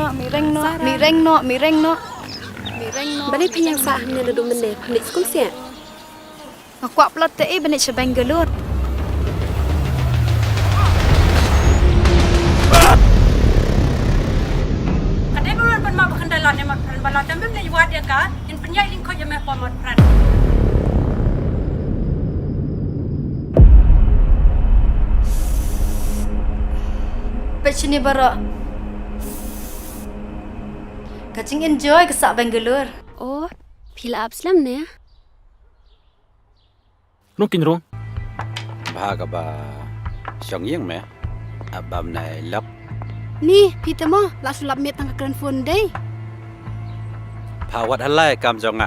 บันนี้พยังสาเนี่ยเราดูมันเนพนิสกุลเสียกว่าปลดเตะบันนี้จะแบ่งกันลุ้นอันนี้มันเป็นมาบุคคลใดหล่ะเนี่ยมันเป็นบาลาจำเป็นในวัดเดียวกันยังเป็นใหญ่ลิงเขาจะไม่พอหมดพลันเป็นชนิดบาระก็จึง enjoy กับสาวแบงกลูร์โอ้พี่ลาบสลัมเนี่ยนุกินรุงพากับชงยังไหมบามในลับนี่พี่ตะมอลาสุลับเมียตั้งกระนฟุนได้พาวัดอะไรกำจง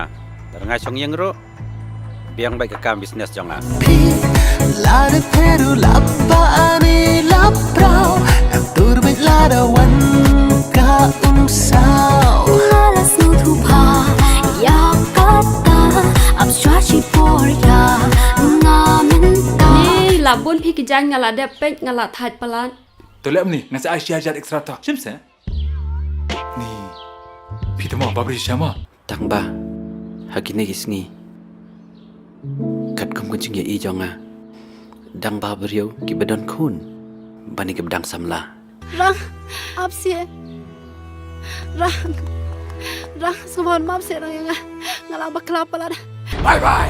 แต่ไงชงยังรู้เบียงไปกับการบิสเนสจงพี่ลาเดเพรูลับบ้านลับเปล่าตูร์บิลาเดวันกาสาวลาลาสนูทูพายากาตาอับสตราชิปอร์ยางามินตานี่ลาบุญพี่กิจังงาลาเดเป็กงาลาไทยปลานตัวเล็บนี่งั้นจะไอเชียจัดเอ็กซ์ตร้าต่อชิมเสนี่พี่ตะมอบาบริชามาตั้งบ้าฮักกินเนกิสงีกัดคำกันจึงอย่าอีจงดังบาบริโอกิบดอนคุณบันนี้กับดังสัมลารังอับเสียรังสมบูรณ์มาบเสียรังยังไงงาลาบักลาปลานบายบาย